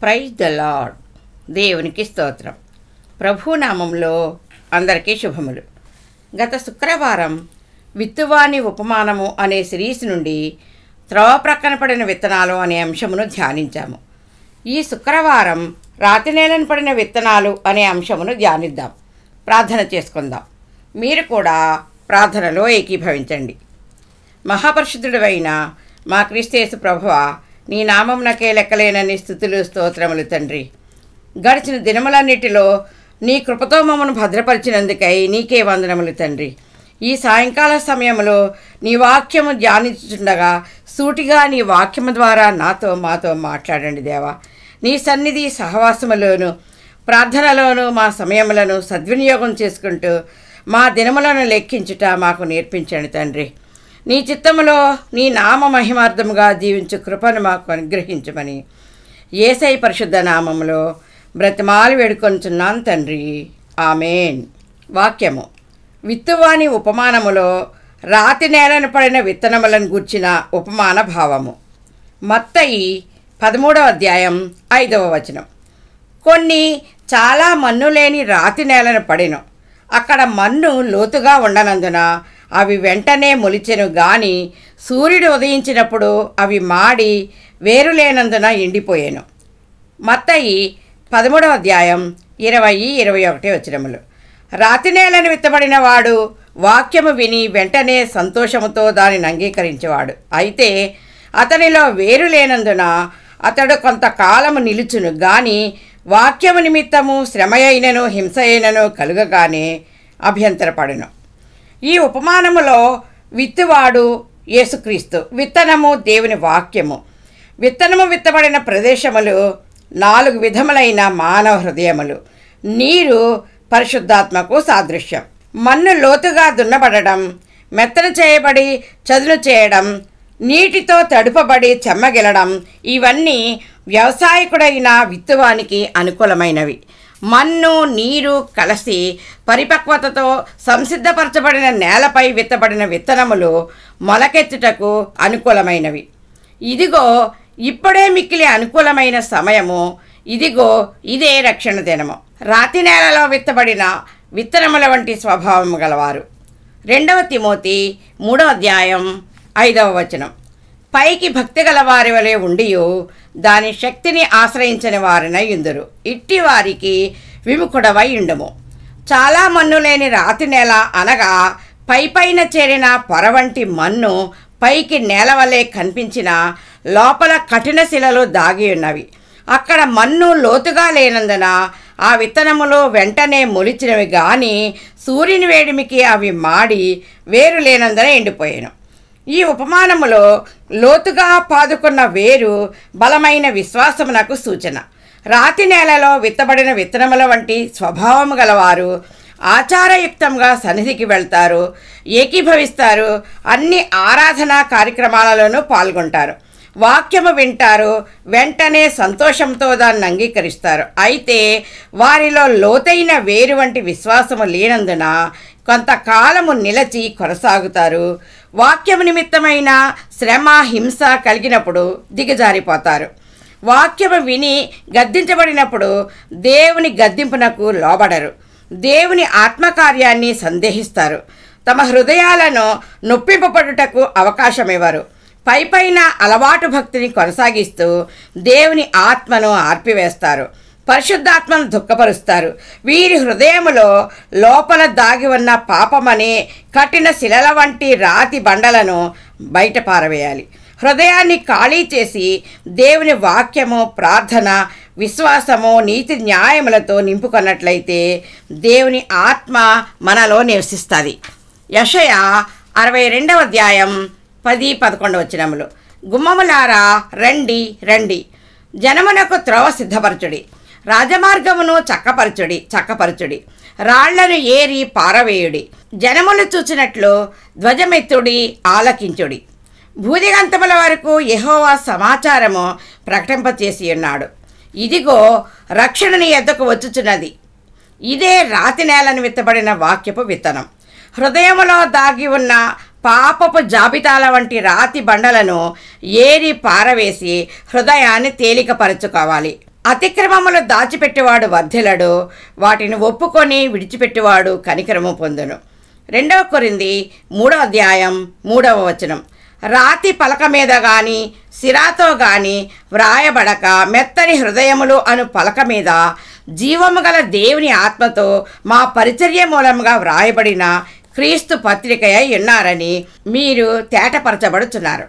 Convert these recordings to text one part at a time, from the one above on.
Praise the lord. దేవునికి స్తోత్రం. ప్రభునామంలో అందరికీ శుభములు. గత శుక్రవారం విత్తువాని ఉపమానము అనే సిరీస్ నుండి త్రోవ ప్రక్కన పడిన విత్తనాలు అనే అంశమును ధ్యానించాము. ఈ శుక్రవారం రాతి నేలను పడిన విత్తనాలు అనే అంశమును ధ్యానిద్దాం. ప్రార్థన చేసుకుందాం. మీరు కూడా ప్రార్థనలో ఏకీభవించండి. మహాపరిశుద్ధుడైన మా క్రీస్తు ప్రభువా, నీ నామమునకే లెక్కలేనన్ని స్తుతులు స్తోత్రములు తండ్రి. గడిచిన దినములన్నిటిలో నీ కృపతో మమ్మను భద్రపరిచినందుకై నీకే వందనములు తండ్రి. ఈ సాయంకాల సమయంలో నీ వాక్యము ధ్యానించుచుండగా సూటిగా నీ వాక్యము ద్వారా మాతో మాట్లాడండి దేవా. నీ సన్నిధి సహవాసములోను ప్రార్థనలోను మా సమయములను సద్వినియోగం చేసుకుంటూ మా దినములను లెక్కించుట మాకు నేర్పించండి తండ్రి. నీ చిత్తములో నీ నామ మహిమార్థముగా జీవించు కృపను మాకు అనుగ్రహించమని యేసయ్య పరిశుద్ధ నామములో బ్రతిమాలి వేడుకొనుచున్నాను తండ్రి. ఆమేన్. వాక్యము. విత్తువాని ఉపమానములో రాతి నేలను పడిన విత్తనములను గూర్చిన ఉపమాన భావము. మత్తయి 13వ అధ్యాయం 5వ వచనం. కొన్ని చాలా మన్ను లేని రాతి నేలను పడెను. అక్కడ మన్ను లోతుగా ఉండనందున అవి వెంటనే మొలిచెను గాని సూర్యుడు ఉదయించినప్పుడు అవి మాడి వేరు లేనందున ఎండిపోయాను. మత్తయి 13వ అధ్యాయం 20-21 వచనములు. రాతి నేలను విత్తబడిన వాడు వాక్యము విని వెంటనే సంతోషముతో దానిని అంగీకరించేవాడు. అయితే అతనిలో వేరు లేనందున అతడు కొంతకాలము నిలుచును గాని వాక్యము నిమిత్తము శ్రమ అయినను హింస అయినను కలుగగానే అభ్యంతరపడును. ఈ ఉపమానములో విత్తువాడు యేసుక్రీస్తు, విత్తనము దేవుని వాక్యము. విత్తనము విత్తబడిన ప్రదేశములు 4 విధములైన మానవ హృదయములు. నీరు పరిశుద్ధాత్మకు సాదృశ్యం. మన్ను లోతుగా దున్నబడడం, మెత్తన చేయబడి చదును చేయడం, నీటితో తడుపబడి చెమ్మగిలడం, ఇవన్నీ వ్యవసాయకుడైన విత్తువానికి అనుకూలమైనవి. మన్ను నీరు కలిసి పరిపక్వతతో సంసిద్ధపరచబడిన నేలపై విత్తబడిన విత్తనములు మొలకెత్తుటకు అనుకూలమైనవి. ఇదిగో ఇప్పుడే మిక్కిలి అనుకూలమైన సమయము, ఇదిగో ఇదే రక్షణ దినము. రాతి నేలలో విత్తబడిన విత్తనముల వంటి స్వభావము గలవారు. 2వ తిమోతి 3వ అధ్యాయం 5వ వచనం. పైకి భక్తి గల వారి వలె ఉండియు దాని శక్తిని ఆశ్రయించని వారినై యుందురు. ఇట్టి వారికి విముఖుడవై ఉండుము. చాలా మన్ను లేని రాతి నేల అనగా పైన చేరిన పొర వంటి మన్ను పైకి నేల వలె కనిపించిన లోపల కఠిన శిలలు దాగి ఉన్నవి. అక్కడ మన్ను లోతుగా లేనందున ఆ విత్తనములు వెంటనే మొలిచినవి గాని సూర్యుని వేడిమికి అవి మాడి వేరు లేనందున ఎండిపోయాను. ఈ ఉపమానములో లోతుగా పాదుకున్న వేరు బలమైన విశ్వాసమునకు సూచన. రాతి నేలలో విత్తబడిన విత్తనముల వంటి స్వభావము గలవారు ఆచారయుక్తంగా సన్నిధికి వెళ్తారు, ఏకీభవిస్తారు, అన్ని ఆరాధనా కార్యక్రమాలలోనూ పాల్గొంటారు, వాక్యము వింటారు, వెంటనే సంతోషంతో దాన్ని అంగీకరిస్తారు. అయితే వారిలో లోతైన వేరు వంటి విశ్వాసము లేనందున కొంతకాలము నిలచి కొనసాగుతారు. వాక్యము నిమిత్తమైన శ్రమ హింస కలిగినప్పుడు దిగజారిపోతారు. వాక్యము విని గద్దించబడినప్పుడు దేవుని గద్దింపునకు లోబడరు. దేవుని ఆత్మకార్యాన్ని సందేహిస్తారు. తమ హృదయాలను నొప్పింపబడుటకు అవకాశమివ్వరు. పైన అలవాటు భక్తిని కొనసాగిస్తూ దేవుని ఆత్మను ఆర్పివేస్తారు, పరిశుద్ధాత్మను దుఃఖపరుస్తారు. వీరి హృదయములో లోపల దాగి ఉన్న పాపమనే కఠిన శిలల వంటి రాతి బండలను బయట పారవేయాలి. హృదయాన్ని ఖాళీ చేసి దేవుని వాక్యము, ప్రార్థన, విశ్వాసము, నీతి న్యాయములతో నింపుకున్నట్లయితే దేవుని ఆత్మ మనలో నివసిస్తుంది. యెషయా 62వ అధ్యాయం 10-11 వచనములు. గుమ్మములారా రండి రండి, జనమునకు త్రోవ సిద్ధపరచుడి, రాజమార్గమును చక్కపరచుడి, రాళ్లను ఏరి పారవేయుడి, జనములు చూచినట్లు ధ్వజమెత్తుడి, ఆలకించుడి. భూదిగంతముల వరకు యెహోవా సమాచారము ప్రకటింపచేసి ఉన్నాడు. ఇదిగో రక్షణ నీ యొద్దకు వచ్చుచున్నది. ఇదే రాతి నేలను విత్తబడిన వాక్యపు విత్తనం. హృదయములో దాగి ఉన్న పాపపు జాబితాల వంటి రాతి బండలను ఏరి పారవేసి హృదయాన్ని తేలికపరచుకోవాలి. అతిక్రమములు దాచిపెట్టేవాడు వర్ధిల్లడు, వాటిని ఒప్పుకొని విడిచిపెట్టేవాడు కనికరము పొందును. 2 కొరింథీ 3:3 రాతి పలక మీద గాని సిరాతో గాని వ్రాయబడక మెత్తని హృదయములు అను పలక మీద జీవము గల దేవుని ఆత్మతో మా పరిచర్య మూలముగా వ్రాయబడిన క్రీస్తు పత్రికయై ఉన్నారని మీరు తేటపరచబడుచున్నారు.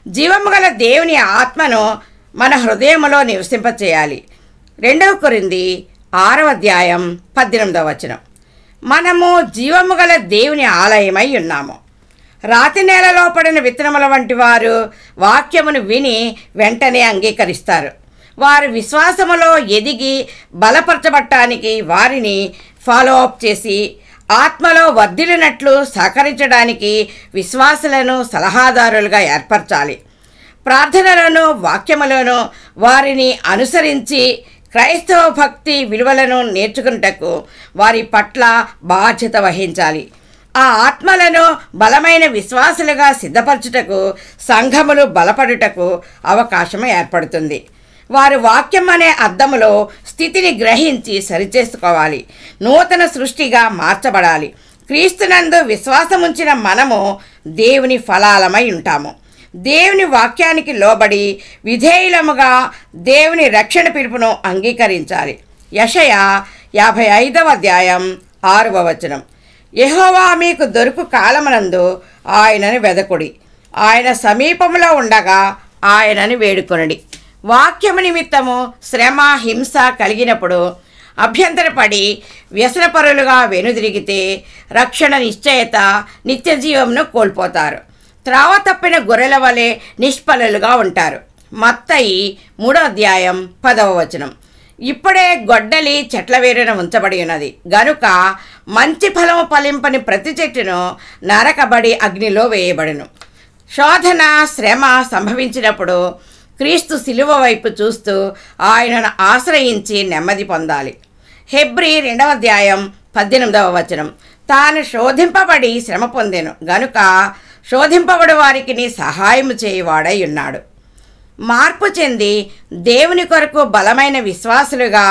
జీవము గల దేవుని ఆత్మను మన హృదయములో నివసింపచేయాలి. 2 కొరింథీ 6:18 మనము జీవము గల దేవుని ఆలయమై ఉన్నాము. రాతి నేలలో పడిన విత్తనముల వంటి వారు వాక్యమును విని వెంటనే అంగీకరిస్తారు. వారు విశ్వాసములో ఎదిగి బలపరచబడటానికి వారిని ఫాలో అప్ చేసి ఆత్మలో వర్ధిల్లినట్లు సహకరించడానికి విశ్వాసులను సలహాదారులుగా ఏర్పరచాలి. ప్రార్థనలను వాక్యములను వారిని అనుసరించి క్రైస్తవ భక్తి విలువలను నేర్చుకున్నటకు వారి పట్ల బాధ్యత వహించాలి. ఆ ఆత్మలను బలమైన విశ్వాసులుగా సిద్ధపరచుటకు సంఘములు బలపడుటకు అవకాశం ఏర్పడుతుంది. వారు వాక్యం అనే అద్దములో స్థితిని గ్రహించి సరిచేసుకోవాలి. నూతన సృష్టిగా మార్చబడాలి. క్రీస్తునందు విశ్వాసముంచిన మనము దేవుని ఫలాలమై ఉంటాము. దేవుని వాక్యానికి లోబడి విధేయులముగా దేవుని రక్షణ పిలుపును అంగీకరించాలి. యెషయా 55:6 యెహోవా మీకు దొరుకు కాలమునందు ఆయనను వెదకుడి, ఆయన సమీపంలో ఉండగా ఆయనను వేడుకొనుడి. వాక్యము నిమిత్తము శ్రమ హింస కలిగినప్పుడు అభ్యంతరపడి వ్యసనపరులుగా వెనుదిరిగితే రక్షణ నిశ్చయత నిత్య జీవమును కోల్పోతారు. త్రావ తప్పిన గొర్రెల వలె నిష్ఫలులుగా ఉంటారు. మత్తయి 3:10 ఇప్పుడే గొడ్డలి చెట్ల వేరున ఉంచబడి ఉన్నది గనుక మంచి ఫలము ఫలింపని ప్రతి చెట్టును నరకబడి అగ్నిలో వేయబడును. శోధన శ్రమ సంభవించినప్పుడు క్రీస్తు శిలువ వైపు చూస్తూ ఆయనను ఆశ్రయించి నెమ్మది పొందాలి. హెబ్రీ 2:18 తాను శోధింపబడి శ్రమ పొందెను గనుక శోధింపబడు వారికి సహాయము చేయువాడై ఉన్నాడు. మార్పు చెంది దేవుని కొరకు బలమైన విశ్వాసులుగా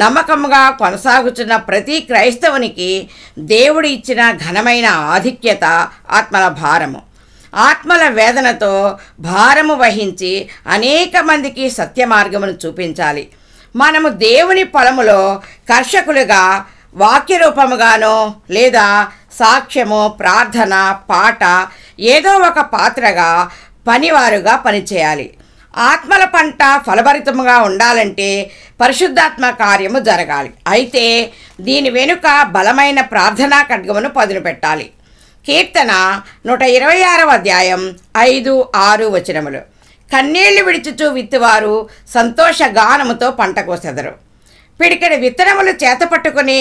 నమ్మకముగా కొనసాగుతున్న ప్రతి క్రైస్తవునికి దేవుడు ఇచ్చిన ఘనమైన ఆధిక్యత ఆత్మల భారము. ఆత్మల వేదనతో భారము వహించి అనేక మందికి సత్య మార్గమును చూపించాలి. మనము దేవుని పొలములో కర్షకులుగా వాక్య రూపముగానో లేదా సాక్ష్యము, ప్రార్థన, పాట ఏదో ఒక పాత్రగా పనివారుగా పనిచేయాలి. ఆత్మల పంట ఫలభరితముగా ఉండాలంటే పరిశుద్ధాత్మ కార్యము జరగాలి. అయితే దీని వెనుక బలమైన ప్రార్థనా ఖడ్గమును పదును పెట్టాలి. కీర్తన 126:5-6 కన్నీళ్లు విడిచుచూ విత్తువారు సంతోష గానముతో పంట కోసెదరు. పిడికెడు విత్తనములు చేతపట్టుకుని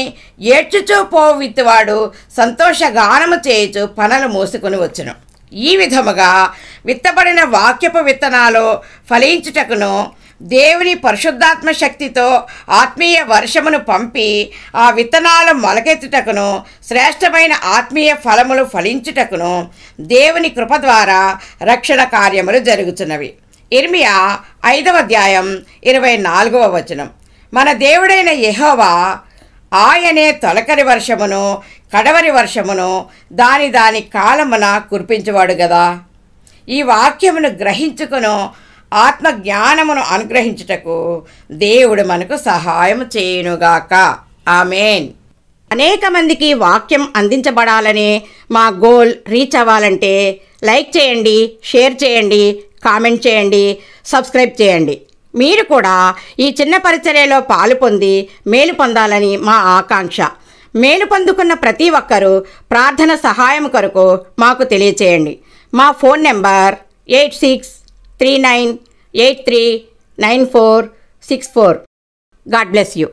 ఏడ్చుచూ పోవు విత్తువాడు సంతోష గానము చేయుచు పనలు మోసుకొని వచ్చును. ఈ విధముగా విత్తబడిన వాక్యపు విత్తనాలు ఫలించుటకును దేవుని పరిశుద్ధాత్మ శక్తితో ఆత్మీయ వర్షమును పంపి ఆ విత్తనాలు మొలకెత్తుటకును శ్రేష్టమైన ఆత్మీయ ఫలములు ఫలించుటకును దేవుని కృప ద్వారా రక్షణ కార్యములు జరుగుతున్నవి. ఇర్మియా 5:24 మన దేవుడైన యెహోవా ఆయనే తొలకరి వర్షమును కడవరి వర్షమును దాని కాలమున కురిపించువాడు గదా. ఈ వాక్యమును గ్రహించుకును ఆత్మ జ్ఞానమును అనుగ్రహించుటకు దేవుడు మనకు సహాయం చేయునుగాక. ఆమేన్. అనేక మందికి వాక్యం అందించబడాలనే మా గోల్ రీచ్ అవ్వాలంటే లైక్ చేయండి, షేర్ చేయండి, కామెంట్ చేయండి, సబ్స్క్రైబ్ చేయండి. మీరు కూడా ఈ చిన్న పరిచర్యలో పాలు పొంది మేలు పొందాలని మా ఆకాంక్ష. మేలు పొందుకున్న ప్రతి ఒక్కరూ ప్రార్థన సహాయం కొరకు మాకు తెలియచేయండి. మా phone number 8639839464. God bless you.